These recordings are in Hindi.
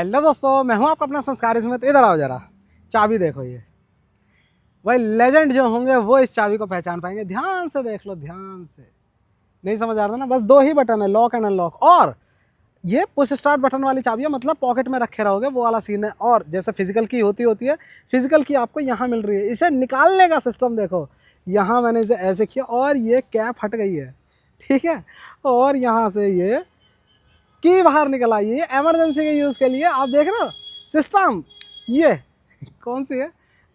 हेलो दोस्तों, मैं हूं आपका अपना संस्कार इसमें। इधर आओ जरा, चाबी देखो। ये भाई लेजेंड जो होंगे वो इस चाबी को पहचान पाएंगे। ध्यान से देख लो, ध्यान से। नहीं समझ आ रहा ना? बस दो ही बटन है, लॉक एंड अनलॉक। और ये पुश स्टार्ट बटन वाली चाबी है, मतलब पॉकेट में रखे रहोगे, वो वाला सीन है। और जैसे फिजिकल की होती है, फिजिकल की आपको यहाँ मिल रही है। इसे निकालने का सिस्टम देखो, यहाँ मैंने इसे ऐसे किया और ये कैप हट गई है, ठीक है। और यहाँ से ये की बाहर निकल आई है, इमरजेंसी के यूज़ के लिए। आप देख रहे हो सिस्टम। ये कौन सी है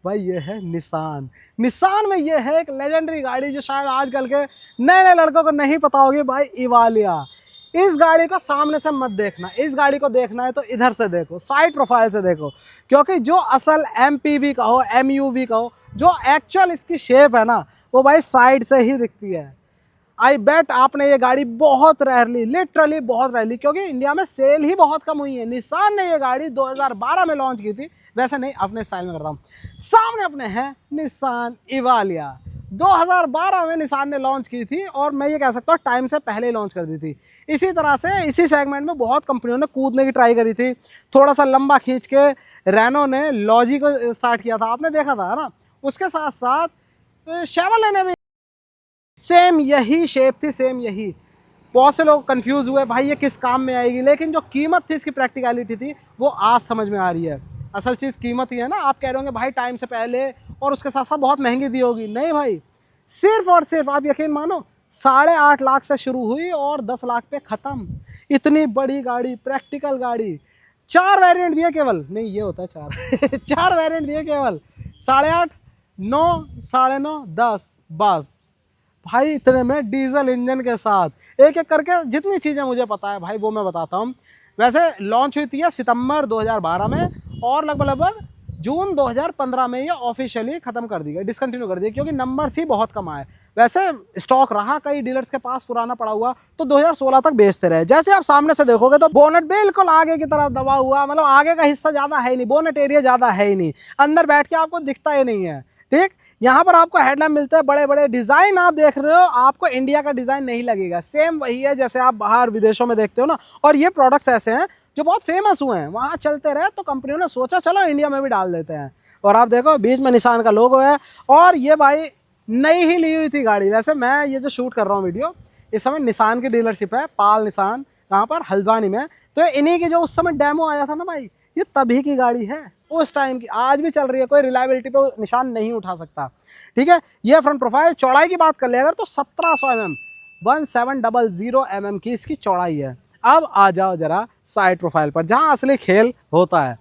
भाई? ये है निसान। निसान में ये है एक लेजेंडरी गाड़ी जो शायद आजकल के नए नए लड़कों को नहीं पता होगी भाई, इवालिया। इस गाड़ी को सामने से मत देखना, इस गाड़ी को देखना है तो इधर से देखो, साइड प्रोफाइल से देखो। क्योंकि जो असल MPV का हो, MUV का हो, जो एक्चुअल इसकी शेप है ना, वो भाई साइड से ही दिखती है। आई बेट आपने ये गाड़ी बहुत रेयरली, लिटरली बहुत रेयरली, क्योंकि इंडिया में सेल ही बहुत कम हुई है। निसान ने ये गाड़ी 2012 में लॉन्च की थी। वैसे नहीं, अपने स्टाइल में करता हूँ। सामने अपने है निसान इवालिया। 2012 में निसान ने लॉन्च की थी, और मैं ये कह सकता हूँ टाइम से पहले ही लॉन्च कर दी थी। इसी तरह से इसी सेगमेंट में बहुत कंपनियों ने कूदने की ट्राई करी थी। थोड़ा सा लंबा खींच के रेनो ने लॉजी को स्टार्ट किया था, आपने देखा था ना। उसके साथ साथ शेवरले ने भी सेम यही शेप थी, सेम यही। बहुत से लोग कंफ्यूज हुए भाई ये किस काम में आएगी, लेकिन जो कीमत थी, इसकी प्रैक्टिकलिटी थी, वो आज समझ में आ रही है। असल चीज़ कीमत ही है ना। आप कह रहे होंगे भाई टाइम से पहले और उसके साथ साथ बहुत महंगी दी होगी। नहीं भाई, सिर्फ और सिर्फ आप यकीन मानो 8.5 लाख से शुरू हुई और 10 लाख पे ख़त्म। इतनी बड़ी गाड़ी, प्रैक्टिकल गाड़ी। 4 वेरिएंट दिए केवल, नहीं ये होता है 4 4 वेरिएंट दिए केवल। 8.5, 9, 9.5, 10 बस भाई। इतने में डीजल इंजन के साथ एक एक करके जितनी चीज़ें मुझे पता है भाई वो मैं बताता हूँ। वैसे लॉन्च हुई थी ये सितंबर 2012 में, और लगभग जून 2015 में ये ऑफिशियली ख़त्म कर दी गई, डिसकंटिन्यू कर दी, क्योंकि नंबर्स ही बहुत कम आए। वैसे स्टॉक रहा कई डीलर्स के पास पुराना पड़ा हुआ, तो 2016 तक बेचते रहे। जैसे आप सामने से देखोगे तो बोनेट बिल्कुल आगे की तरफ दबा हुआ, मतलब आगे का हिस्सा ज़्यादा है ही नहीं, बोनेट एरिया ज़्यादा है ही नहीं, अंदर बैठ के आपको दिखता ही नहीं है, ठीक। यहाँ पर आपको हेडलैम्प मिलते हैं बड़े बड़े। डिज़ाइन आप देख रहे हो, आपको इंडिया का डिज़ाइन नहीं लगेगा, सेम वही है जैसे आप बाहर विदेशों में देखते हो ना। और ये प्रोडक्ट्स ऐसे हैं जो बहुत फेमस हुए हैं, वहाँ चलते रहे, तो कंपनियों ने सोचा चलो इंडिया में भी डाल देते हैं। और आप देखो बीच में निसान का लोगो है, और ये भाई नई ही ली हुई थी गाड़ी। वैसे मैं ये जो शूट कर रहा हूँ वीडियो, इस समय निसान की डीलरशिप है, पाल निसान, कहाँ पर, हल्द्वानी में। तो इन्हीं की जो उस समय डेमो आया था ना भाई, ये तभी की गाड़ी है, उस टाइम की, आज भी चल रही है। कोई रिलायबिलिटी पे निशान नहीं उठा सकता, ठीक है। ये फ्रंट प्रोफाइल। चौड़ाई की बात कर ले अगर, तो 1700 mm, 1700 mm की इसकी चौड़ाई है। अब आ जाओ जरा साइड प्रोफाइल पर, जहाँ असली खेल होता है।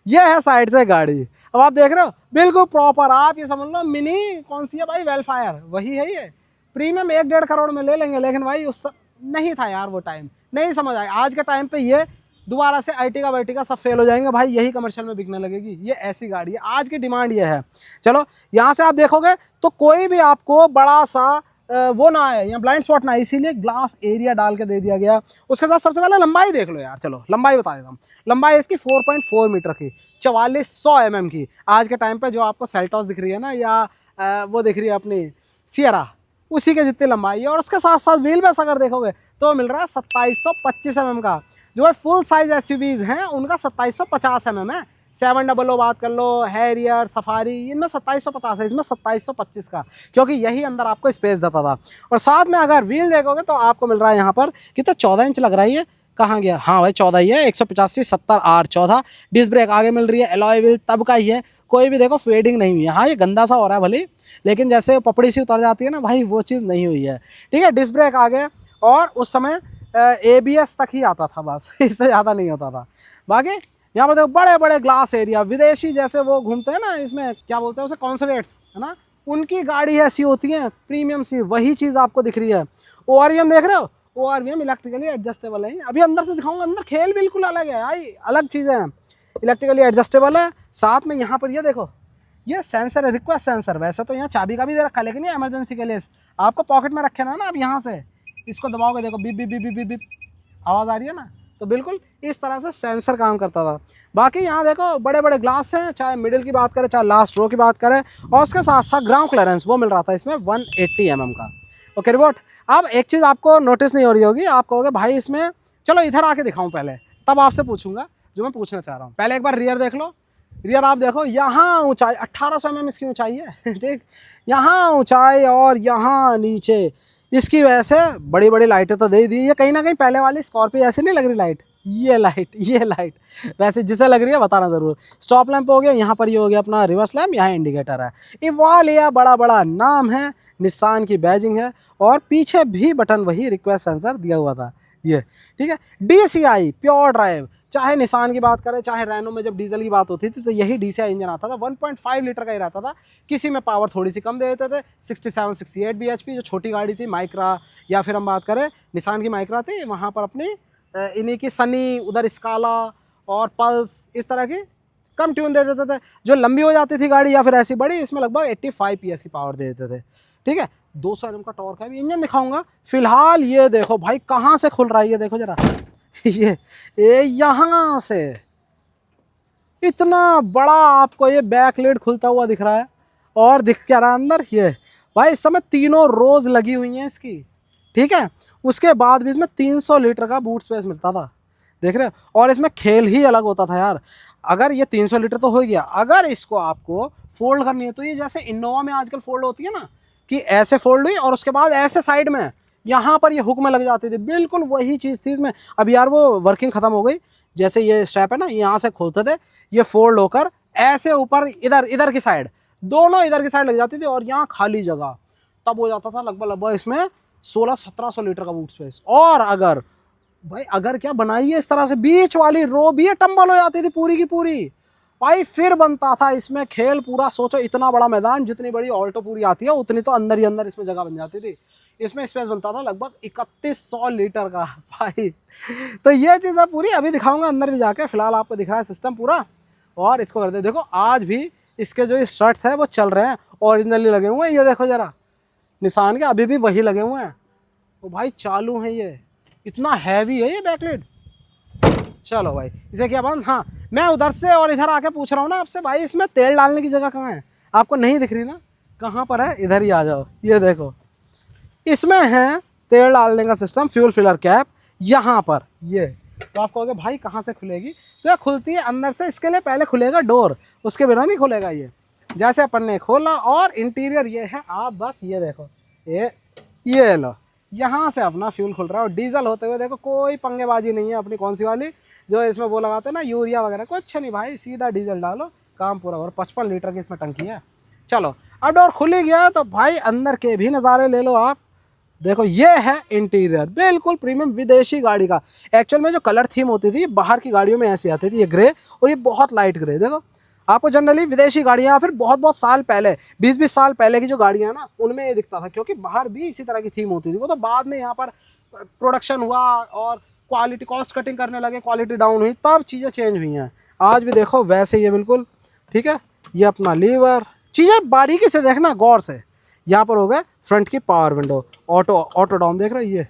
ये है साइड से गाड़ी। अब आप देख रहे हो बिल्कुल प्रॉपर, आप ये समझ लो मिनी कौन सी है भाई, वेलफायर वही है। ये प्रीमियम 1-1.5 करोड़ में ले लेंगे, लेकिन भाई उस नहीं था यार, वो टाइम नहीं समझ आया। आज के टाइम पे ये दोबारा से अर्टिगा वर्टिगा सब फेल हो जाएंगे भाई, यही कमर्शियल में बिकने लगेगी। ये ऐसी गाड़ी है, आज की डिमांड ये है। चलो यहाँ से आप देखोगे तो कोई भी आपको बड़ा सा वो ना है, यहाँ ब्लाइंड स्पॉट ना है, इसीलिए ग्लास एरिया डाल के दे दिया गया। उसके साथ सबसे पहले लंबाई देख लो यार। चलो लंबाई बता देता हूँ। लंबाई इसकी 4.4 मीटर की, 4400 mm की। आज के टाइम पे जो आपको सेल्टॉस दिख रही है ना, या वो दिख रही है अपनी सियरा, उसी के जितनी लंबाई है। और उसके साथ साथ व्हील बेस अगर देखोगे तो मिल रहा है 2725 mm का। जो है फुल साइज SUVs हैं उनका 2750 mm है। 700 बात कर लो, हैरियर, सफारी, इनमें 2750 है, इसमें 2725 का, क्योंकि यही अंदर आपको स्पेस देता था। और साथ में अगर व्हील देखोगे तो आपको मिल रहा है यहाँ पर कितना, 14 इंच लग रहा है। ये कहाँ गया? हाँ भाई 14 ही है, 185 70 R 14। डिस्क ब्रेक आगे मिल रही है, एलॉय व्हील तब का ही है, कोई भी देखो फेडिंग नहीं हुई है। हाँ ये गंदा सा हो रहा है भले, लेकिन जैसे पपड़ी सी उतर जाती है ना भाई, वो चीज़ नहीं हुई है, ठीक है। डिस्क ब्रेक आगे, और उस समय ABS तक ही आता था बस, इससे ज़्यादा नहीं होता था। बाकी यहाँ पर देखो बड़े बड़े ग्लास एरिया, विदेशी जैसे वो घूमते हैं ना, इसमें क्या बोलते हैं उसे, कॉन्सुलेट्स है ना, उनकी गाड़ी ऐसी होती है प्रीमियम सी, वही चीज़ आपको दिख रही है। ORVM देख रहे हो, ORVM इलेक्ट्रिकली एडजस्टेबल है। अभी अंदर से दिखाऊंगा, अंदर खेल बिल्कुल अलग है भाई, अलग चीज़ें हैं, इलेक्ट्रिकली एडजस्टेबल है। साथ में यहाँ पर ये देखो, ये सेंसर है, रिक्वेस्ट सेंसर। वैसे तो यहाँ चाबी का भी दे रखा है, लेकिन ये इमरजेंसी के लिए आपको पॉकेट में रखे ना, आप यहाँ से इसको दबाओगे, देखो beep beep beep beep beep आवाज़ आ रही है ना, तो बिल्कुल इस तरह से सेंसर काम करता था। बाकी यहाँ देखो बड़े बड़े ग्लास हैं, चाहे मिडिल की बात करें, चाहे लास्ट रो की बात करें, और उसके साथ साथ ग्राउंड क्लियरेंस वो मिल रहा था इसमें 180 mm का। Okay report. अब एक चीज़ आपको नोटिस नहीं हो रही होगी, आप कहोगे भाई इसमें, चलो इधर आके दिखाऊं पहले, तब आपसे पूछूंगा जो मैं पूछना चाह रहा हूँ। पहले एक बार रियर देख लो। रियर आप देखो, यहाँ ऊंचाई 1800 mm इसकी ऊंचाई है देख, यहाँ ऊंचाई और यहाँ नीचे। इसकी वजह से बड़ी बड़ी लाइटें तो दे दी। ये कहीं ना कहीं पहले वाली स्कॉर्पियो ऐसी नहीं लग रही लाइट, ये लाइट वैसे जिसे लग रही है बताना ज़रूर। स्टॉप लैंप हो गया, यहाँ पर ये हो गया अपना रिवर्स लैंप, यहाँ इंडिकेटर है। इवालिया बड़ा बड़ा नाम है, निसान की बैजिंग है, और पीछे भी बटन वही रिक्वेस्ट सेंसर दिया हुआ था ये, ठीक है। DCI प्योर ड्राइव, चाहे निसान की बात करें चाहे रैनो में जब डीजल की बात होती थी तो यही DCI इंजन आता था। 1.5 लीटर का ही रहता था, किसी में पावर थोड़ी सी कम दे देते थे। 67-68 bhp जो छोटी गाड़ी थी माइक्रा, या फिर हम बात करें निसान की माइक्रा थी, वहाँ पर अपनी इन्हीं की सनी, उधर स्काला और पल्स, इस तरह की कम ट्यून दे देते थे। जो लंबी हो जाती थी गाड़ी या फिर ऐसी बड़ी, इसमें लगभग 85 PS की पावर दे देते थे, ठीक है। 200 Nm का टॉर्क है। अभी इंजन दिखाऊंगा। फिलहाल ये देखो भाई कहाँ से खुल रहा है, ये देखो जरा ये यहाँ से इतना बड़ा आपको ये बैक लिड खुलता हुआ दिख रहा है। और दिख क्या रहा है अंदर, ये भाई इस समय तीनों रोज लगी हुई हैं इसकी, ठीक है। उसके बाद भी इसमें 300 लीटर का बूट स्पेस मिलता था, देख रहे हो। और इसमें खेल ही अलग होता था यार। अगर ये 300 लीटर तो हो गया, अगर इसको आपको फोल्ड करनी है तो ये जैसे इनोवा में आजकल फोल्ड होती है ना, कि ऐसे फोल्ड हुई और उसके बाद ऐसे साइड में यहाँ पर ये हुक में लग जाती थी, बिल्कुल वही चीज़ थी इसमें। अब यार वो वर्किंग ख़त्म हो गई। जैसे ये स्ट्रैप है ना, यहाँ से खोलते थे, ये फोल्ड होकर ऐसे ऊपर इधर की साइड, दोनों इधर की साइड लग जाती थी, और यहाँ खाली जगह। तब हो जाता था लगभग इसमें 1600-1700 लीटर का बूट स्पेस। और अगर भाई अगर क्या बनाई है इस तरह से, बीच वाली रो भी टंबल हो जाती थी पूरी की पूरी भाई, फिर बनता था इसमें खेल पूरा। सोचो इतना बड़ा मैदान, जितनी बड़ी ऑल्टो पूरी आती है उतनी तो अंदर ही अंदर इसमें जगह बन जाती थी। इसमें स्पेस बनता था लगभग 3100 लीटर का भाई। तो ये चीज़ है पूरी, अभी दिखाऊंगा अंदर भी जाके। फिलहाल आपको दिख रहा है सिस्टम पूरा। और इसको कर दे, देखो आज भी इसके जो स्ट्रट्स है वो चल रहे हैं, ओरिजिनली लगे हुए हैं। ये देखो जरा, निसान के अभी भी वही लगे हुए हैं, तो भाई चालू है। ये इतना हैवी है ये बैकलिड। चलो भाई इसे क्या बंद। हाँ, मैं उधर से और इधर आके पूछ रहा हूँ ना आपसे, भाई इसमें तेल डालने की जगह कहाँ है? आपको नहीं दिख रही ना, कहाँ पर है? इधर ही आ जाओ, ये देखो इसमें है तेल डालने का सिस्टम, फ्यूल फिलर कैप यहाँ पर। ये तो आप कहोगे भाई कहाँ से खुलेगी, तो ये खुलती है अंदर से। इसके लिए पहले खुलेगा डोर, उसके बिना नहीं खुलेगा ये। जैसे अपन ने खोला, और इंटीरियर ये है, आप बस ये देखो, ये लो, यहाँ से अपना फ्यूल खुल रहा है। और डीजल होते हुए देखो कोई पंगेबाजी नहीं है अपनी, कौन सी वाली जो इसमें वो लगाते हैं ना यूरिया वगैरह, कुछ नहीं भाई, सीधा डीजल डालो काम पूरा। और 55 लीटर की इसमें टंकी है। चलो अब डोर खुल ही गया तो भाई अंदर के भी नज़ारे ले लो आप। देखो ये है इंटीरियर, बिल्कुल प्रीमियम विदेशी गाड़ी का। एक्चुअल में जो कलर थीम होती थी बाहर की गाड़ियों में ऐसी आती थी, ये ग्रे, और ये बहुत लाइट ग्रे। देखो आपको जनरली विदेशी गाड़ियाँ फिर बहुत साल पहले, 20-20 साल पहले की जो गाड़ियाँ ना, उनमें ये दिखता था, क्योंकि बाहर भी इसी तरह की थीम होती थी। वो तो बाद में यहाँ पर प्रोडक्शन हुआ और क्वालिटी, कॉस्ट कटिंग करने लगे, क्वालिटी डाउन हुई, तब चीज़ें चेंज हुई हैं। आज भी देखो वैसे ही है बिल्कुल, ठीक है। ये अपना लीवर, चीज़ें बारीकी से देखना, गौर से। यहाँ पर हो गया फ्रंट की पावर विंडो, ऑटो डाउन देख रहे हो ये,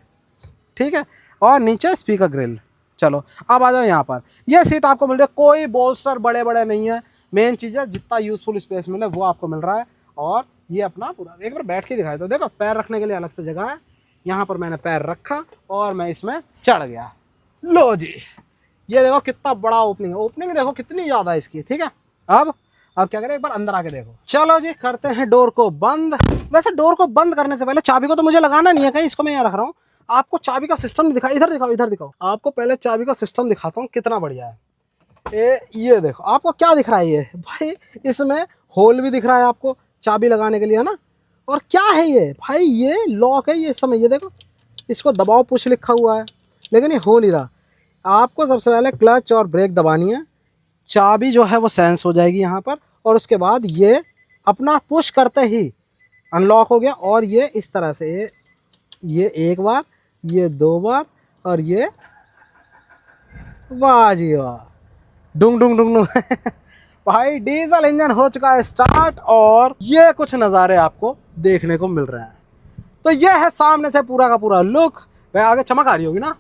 ठीक है। और नीचे स्पीकर ग्रिल। चलो अब आ जाओ यहाँ पर। ये सीट आपको मिल रही है, कोई बोल्स्टर बड़े बड़े नहीं है। मेन चीज़ है जितना यूज़फुल स्पेस मिले वो आपको मिल रहा है। और ये अपना पूरा, एक बार बैठ के दिखाया तो देखो, पैर रखने के लिए अलग से जगह है। यहाँ पर मैंने पैर रखा और मैं इसमें चढ़ गया। लो जी, ये देखो कितना बड़ा ओपनिंग है। ओपनिंग देखो कितनी ज़्यादा है इसकी, ठीक है। अब क्या करें, एक बार अंदर आके देखो। चलो जी करते हैं डोर को बंद। वैसे डोर को बंद करने से पहले चाबी को तो मुझे लगाना नहीं है कहीं, इसको मैं यहाँ रख रहा हूँ। आपको चाबी का सिस्टम नहीं दिखा, इधर दिखाओ, इधर दिखाओ। आपको पहले चाबी का सिस्टम दिखाता हूँ कितना बढ़िया है। ये देखो, आपको क्या दिख रहा है ये भाई, इसमें होल भी दिख रहा है आपको चाबी लगाने के लिए, है ना। और क्या है ये भाई, ये लॉक है ये समय। ये देखो इसको दबाओ पुश लिखा हुआ है, लेकिन ये हो नहीं रहा। आपको सबसे पहले क्लच और ब्रेक दबानी है, चाबी जो है वो सेंस हो जाएगी यहाँ पर, और उसके बाद ये अपना पुश करते ही अनलॉक हो गया। और ये इस तरह से ये एक बार, ये 2 बार, और ये वाह जी वाह, डुंग डुंग डुंग डुंग भाई डीजल इंजन हो चुका है स्टार्ट। और ये कुछ नज़ारे आपको देखने को मिल रहे हैं। तो ये है सामने से पूरा का पूरा लुक। भाई आगे चमक आ रही होगी ना,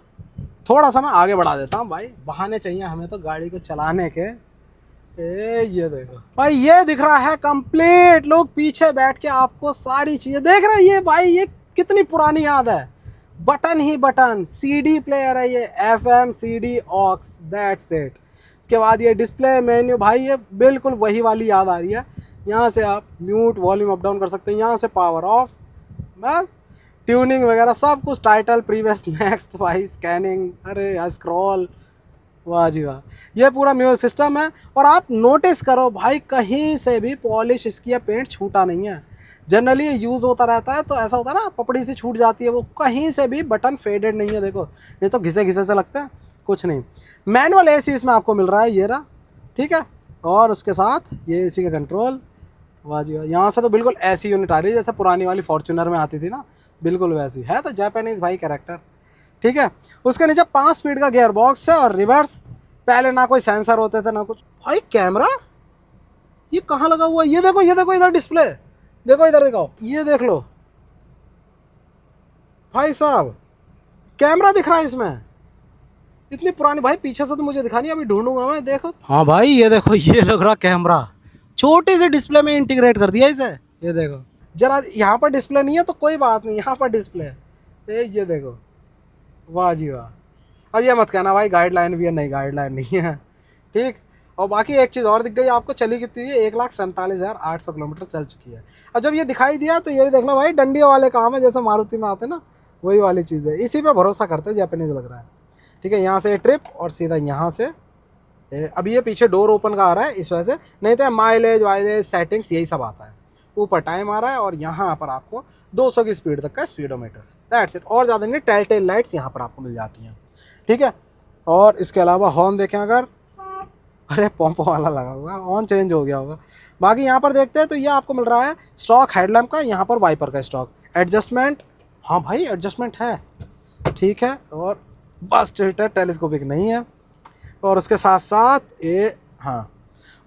थोड़ा सा मैं आगे बढ़ा देता हूँ भाई, बहाने चाहिए हमें तो गाड़ी को चलाने के। ये देखो भाई, ये दिख रहा है कंप्लीट लुक। पीछे बैठ के आपको सारी चीज़ें देख रहे हैं। ये भाई ये कितनी पुरानी याद है, बटन ही बटन। CD प्लेयर है ये, FM CD aux, that's it. उसके बाद ये डिस्प्ले मेन्यू भाई ये बिल्कुल वही वाली याद आ रही है। यहाँ से आप म्यूट वॉल्यूम अप डाउन कर सकते हैं, यहाँ से पावर ऑफ, बस ट्यूनिंग वगैरह सब कुछ, टाइटल प्रीवियस नेक्स्ट भाई, स्कैनिंग, अरे यार स्क्रॉल, वाह जी वाह। ये पूरा म्यूजिक सिस्टम है। और आप नोटिस करो भाई कहीं से भी पॉलिश इसकी या पेंट छूटा नहीं है। जनरली ये यूज़ होता रहता है तो ऐसा होता है ना, पपड़ी से छूट जाती है, वो कहीं से भी बटन फेडेड नहीं है, देखो नहीं तो घिसे घिसे से लगता है, कुछ नहीं। मैनुअल एसी इसमें आपको मिल रहा है, ये रहा, ठीक है। और उसके साथ ये एसी का कंट्रोल, वाह जी वाह। यहाँ से तो बिल्कुल ऐसी यूनिट आ रही है जैसे पुरानी वाली फॉर्च्यूनर में आती थी ना, बिल्कुल वैसी है। तो जापानीज़ भाई कैरेक्टर, ठीक है। उसके नीचे 5 स्पीड का गियर बॉक्स है और रिवर्स। पहले ना कोई सेंसर होते थे ना कुछ। भाई कैमरा ये कहाँ लगा हुआ है? ये देखो इधर डिस्प्ले, देखो इधर दिखाओ, ये देख लो भाई साहब, कैमरा दिख रहा है इसमें। इतनी पुरानी भाई, पीछे से तो मुझे दिखा नहीं, अभी ढूंढूंगा मैं, देखो। हाँ भाई ये देखो, ये लग रहा कैमरा, छोटे से डिस्प्ले में इंटीग्रेट कर दिया इसे। ये देखो जरा, यहाँ पर डिस्प्ले नहीं है तो कोई बात नहीं, यहाँ पर डिस्प्ले है, ये देखो, वाह जी वाह। अब ये मत कहना भाई गाइडलाइन भी है, नहीं गाइडलाइन नहीं है, ठीक। और बाकी एक चीज़ और दिख गई आपको, चली कितनी है, 1,47,800 किलोमीटर चल चुकी है। अब जब ये दिखाई दिया तो ये भी देखना भाई, डंडियों वाले काम है जैसे मारुति में आते ना, वही वाली चीज़ है। इसी पे भरोसा करते हैं, जापानीज लग रहा है, ठीक है। यहाँ से ट्रिप और सीधा यहाँ से, अभी ये पीछे डोर ओपन का आ रहा है इस वजह से, नहीं तो माइलेज वाइलेज सेटिंग्स यही सब आता है। ऊपर टाइम आ रहा है और यहाँ पर आपको 200 की स्पीड तक का स्पीडोमीटर, दैट्स इट। और ज़्यादा नहीं, टेल लाइट्स यहाँ पर आपको मिल जाती हैं, ठीक है। और इसके अलावा हॉर्न देखें अगर, अरे पंप वाला लगा हुआ, ऑन चेंज हो गया होगा। बाकी यहाँ पर देखते हैं तो ये आपको मिल रहा है स्टॉक हेडलैम्प का, यहाँ पर वाइपर का स्टॉक। एडजस्टमेंट, हाँ भाई एडजस्टमेंट है, ठीक है। और बस टिल्टर टेलीस्कोपिक नहीं है। और उसके साथ साथ ये, हाँ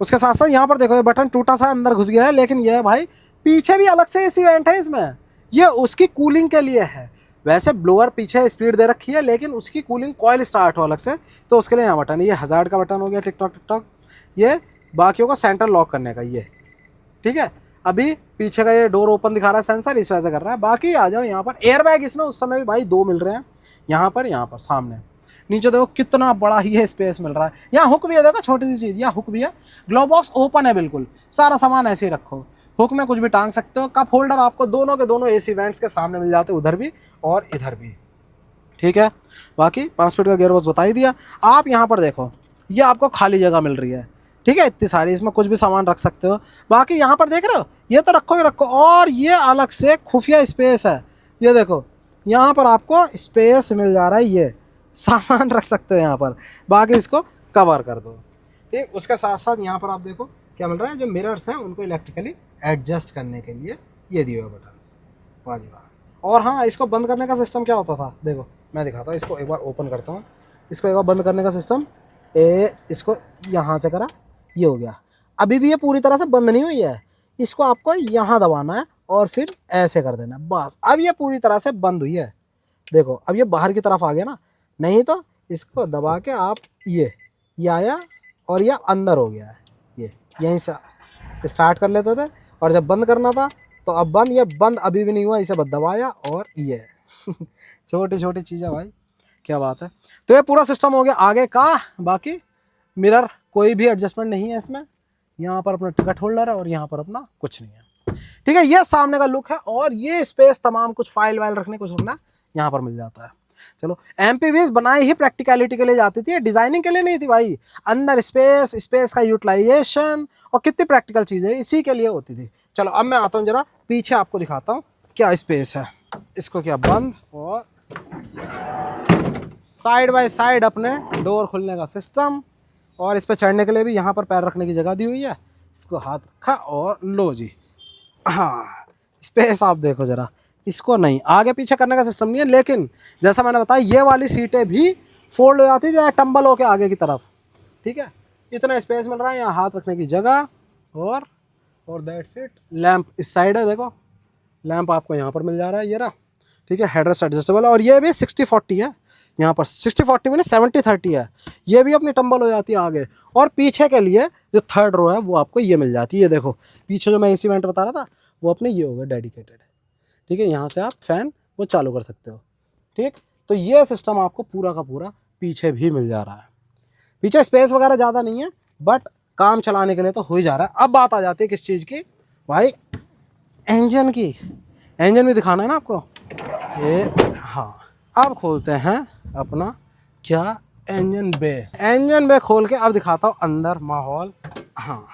उसके साथ साथ यहाँ पर देखो, ये बटन टूटा सा अंदर घुस गया है, लेकिन ये भाई पीछे भी अलग से एसी वेंट है इसमें, ये उसकी कूलिंग के लिए है। वैसे ब्लोअर पीछे स्पीड दे रखी है, लेकिन उसकी कूलिंग कॉइल स्टार्ट हो अलग से, तो उसके लिए यहाँ बटन है। ये हज़ार्ड का बटन हो गया, टिकटॉक, ये बाकियों का सेंटर लॉक करने का, ये ठीक है। अभी पीछे का ये डोर ओपन दिखा रहा है सेंसर, इस वजह से कर रहा है। बाकी आ जाओ यहाँ पर, एयर बैग इसमें उस समय भी भाई 2 मिल रहे हैं, यहाँ पर सामने। नीचे देखो कितना बड़ा ही है स्पेस मिल रहा है। यहाँ हुक भी है, देखो छोटी सी चीज़, यहाँ हुक भी है। ग्लो बॉक्स ओपन है बिल्कुल, सारा सामान ऐसे ही रखो, हुक में कुछ भी टांग सकते हो। कप होल्डर आपको दोनों के दोनों एसी वेंट्स के सामने मिल जाते हैं, उधर भी और इधर भी, ठीक है। बाकी 5 स्पीड का गियर बॉक्स बता ही दिया। आप यहाँ पर देखो, ये आपको खाली जगह मिल रही है, ठीक है, इतनी सारी, इसमें कुछ भी सामान रख सकते हो। बाकी यहाँ पर देख रहे हो, ये तो रखो ही रखो। और ये अलग से खुफिया स्पेस है, ये देखो यहाँ पर आपको स्पेस मिल जा रहा है, ये सामान रख सकते हो यहाँ पर। बाकी इसको कवर कर दो, ठीक। उसके साथ साथ यहाँ पर आप देखो क्या मिल रहा है, जो मिरर्स हैं उनको इलेक्ट्रिकली एडजस्ट करने के लिए ये दिए हुए बटन्स, वाह जी वाह। और हाँ, इसको बंद करने का सिस्टम क्या होता था, देखो मैं दिखाता हूँ। इसको एक बार ओपन करता हूँ, इसको एक बार बंद करने का सिस्टम, इसको यहाँ से करा, ये हो गया। अभी भी ये पूरी तरह से बंद नहीं हुई है, इसको आपको यहाँ दबाना है और फिर ऐसे कर देना, बस। अब ये पूरी तरह से बंद हुई है, देखो अब ये बाहर की तरफ आ गया ना, नहीं तो इसको दबा के आप ये आया और ये अंदर हो गया है, ये यहीं से स्टार्ट कर लेते थे। और जब बंद करना था तो अब बंद, ये बंद अभी भी नहीं हुआ, इसे बस दबाया और ये छोटी छोटी चीज़ें भाई, क्या बात है। तो ये पूरा सिस्टम हो गया आगे का। बाकी मिरर कोई भी एडजस्टमेंट नहीं है इसमें, यहाँ पर अपना टिकट होल्डर है और यहाँ पर अपना कुछ नहीं है, ठीक है। ये सामने का लुक है। और ये स्पेस तमाम कुछ फाइल वाइल रखने कुछ रखना यहाँ पर मिल जाता है। चलो, एमपीवीज बनाई ही प्रैक्टिकलिटी के लिए जाती थी, डिजाइनिंग के लिए नहीं थी भाई। अंदर स्पेस का यूटिलाइजेशन और कितनी प्रैक्टिकल चीज़ें इसी के लिए होती थी। चलो अब मैं आता हूँ जरा पीछे, आपको दिखाता हूँ क्या स्पेस है। इसको किया बंद और साइड बाय साइड अपने डोर खुलने का सिस्टम। और इस पर चढ़ने के लिए भी यहाँ पर पैर रखने की जगह दी हुई है। इसको हाथ रखा और लो जी, हाँ स्पेस आप देखो जरा। इसको नहीं आगे पीछे करने का सिस्टम नहीं है, लेकिन जैसा मैंने बताया ये वाली सीटें भी फोल्ड हो जाती है टम्बल होके आगे की तरफ, ठीक है। इतना स्पेस मिल रहा है, यहाँ हाथ रखने की जगह। और दैट्स इट। लैंप इस साइड है, देखो लैंप आपको यहाँ पर मिल जा रहा है, ये रहा, ठीक है। Headrest adjustable. और ये भी 60-40 है, यहाँ पर 60-40 में 70-30 है। ये भी अपनी टम्बल हो जाती है आगे। और पीछे के लिए जो थर्ड रो है वो आपको ये मिल जाती है, ये देखो पीछे जो मैं एसी वेंट बता रहा था वो अपने ये हो गया डेडिकेटेड, ठीक है। यहाँ से आप फैन वो चालू कर सकते हो, ठीक। तो ये सिस्टम आपको पूरा का पूरा पीछे भी मिल जा रहा है। पीछे स्पेस वगैरह ज़्यादा नहीं है, बट काम चलाने के लिए तो हो ही जा रहा है। अब बात आ जाती है किस चीज़ की भाई, इंजन की। इंजन भी दिखाना है ना आपको, ये हाँ। अब खोलते हैं अपना क्या इंजन बे खोल के अब दिखाता हूँ अंदर माहौल। हाँ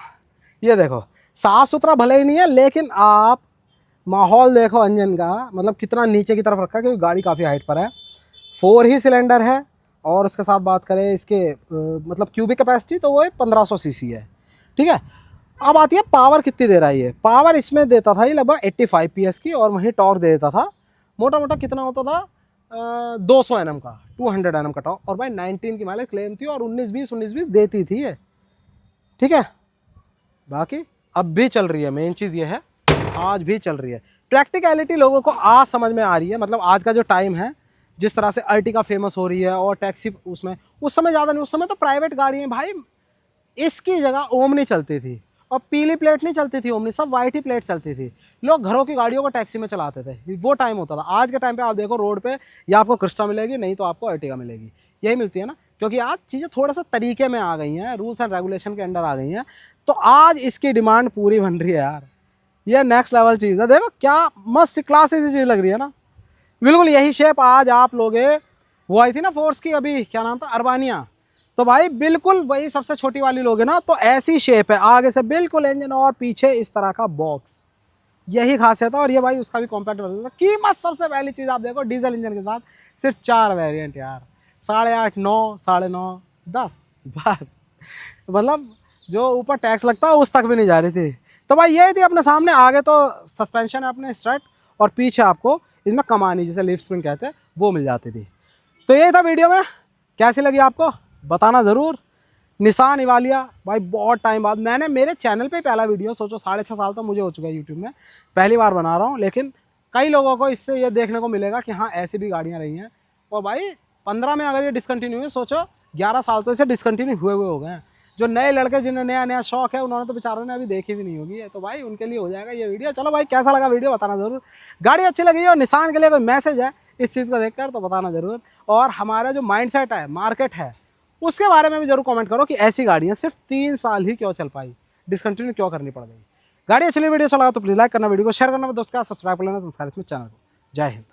ये देखो, साफ सुथरा भले ही नहीं है, लेकिन आप माहौल देखो इंजन का, मतलब कितना नीचे की तरफ रखा है, क्योंकि गाड़ी काफ़ी हाइट पर है। 4 ही सिलेंडर है, और उसके साथ बात करें इसके मतलब क्यूबिक कैपेसिटी, तो वो 1500 सीसी है, ठीक है। अब आती है पावर कितनी दे रहा है ये। पावर इसमें देता था ये लगभग 85 PS की, और वहीं टॉर्क दे देता था मोटा मोटा कितना होता था 200 Nm का, 200 Nm का टॉर्क, और भाई 19 की माइलेज क्लेम थी, और 19-20 देती थी ये, ठीक है। बाकी अब भी चल रही है, मेन चीज़ ये है, आज भी चल रही है। प्रैक्टिकलिटी लोगों को आज समझ में आ रही है, मतलब आज का जो टाइम है, जिस तरह से अर्टिगा फेमस हो रही है और टैक्सी उसमें, उस समय ज़्यादा नहीं, उस समय तो प्राइवेट गाड़ी है भाई, इसकी जगह ओमनी चलती थी, और पीली प्लेट नहीं चलती थी ओमनी, सब वाइट ही प्लेट चलती थी। लोग घरों की गाड़ियों को टैक्सी में चलाते थे, वो टाइम होता था। आज के टाइम पे आप देखो रोड पे, या आपको क्रिस्टा मिलेगी, नहीं तो आपको अर्टिगा मिलेगी, यही मिलती है ना, क्योंकि आज चीज़ें थोड़ा सा तरीके में आ गई हैं, रूल्स एंड रेगुलेशन के अंडर आ गई हैं, तो आज इसकी डिमांड पूरी बन रही है यार। ये नेक्स्ट लेवल चीज़ है, देखो क्या मस्त क्लास सी चीज़ लग रही है ना, बिल्कुल यही शेप आज आप लोगे। वो आई थी ना फोर्स की, अभी क्या नाम था, अरबानिया, तो भाई बिल्कुल वही सबसे छोटी वाली लोगे ना, तो ऐसी शेप है, आगे से बिल्कुल इंजन और पीछे इस तरह का बॉक्स, यही खासियत है। और ये भाई उसका भी कॉम्पैक्ट वर्जन है। कीमत सबसे पहली चीज़ आप देखो, डीजल इंजन के साथ सिर्फ 4 वेरिएंट यार, 8.5, 9, 9.5, 10 बस, मतलब जो ऊपर टैक्स लगता है उस तक भी नहीं जा रही थी। तो भाई यही थी अपने सामने, आगे तो सस्पेंशन है अपने स्ट्रट, और पीछे आपको इसमें कमानी जिसे लीफ स्प्रिंग कहते हैं वो मिल जाती थी। तो यही था वीडियो में, कैसी लगी आपको बताना ज़रूर। निसान इवालिया भाई बहुत टाइम बाद मैंने मेरे चैनल पे पहला वीडियो, सोचो 6.5 साल तो मुझे हो चुका है यूट्यूब में, पहली बार बना रहा हूँ, लेकिन कई लोगों को इससे ये देखने को मिलेगा कि हाँ ऐसी भी गाड़ियाँ रही हैं। और भाई 15 में अगर ये डिसकंटिन्यू हुई, सोचो 11 साल तो इसे डिसकंटिन्यू हुए हो गए हैं। जो नए लड़के जिन्हें नया नया शौक है, उन्होंने तो बेचारों ने अभी देखी भी नहीं होगी, तो भाई उनके लिए हो जाएगा ये वीडियो। चलो भाई कैसा लगा वीडियो बताना ज़रूर, गाड़ी अच्छी लगी और निसान के लिए कोई मैसेज है इस चीज़ को देखकर तो बताना ज़रूर। और हमारा जो माइंडसेट है, मार्केट है, उसके बारे में भी जरूर कमेंट करो कि ऐसी गाड़ियाँ सिर्फ 3 साल ही क्यों चल पाई, डिसकंटिन्यू क्यों करनी पड़ गई। गाड़ी अच्छी लगी, वीडियो अच्छा लगा तो प्लीज़ लाइक करना, वीडियो को शेयर करना, दोस्त का सब्सक्राइब कर लेना संस्कार इसमें चैनल को। जय हिंद।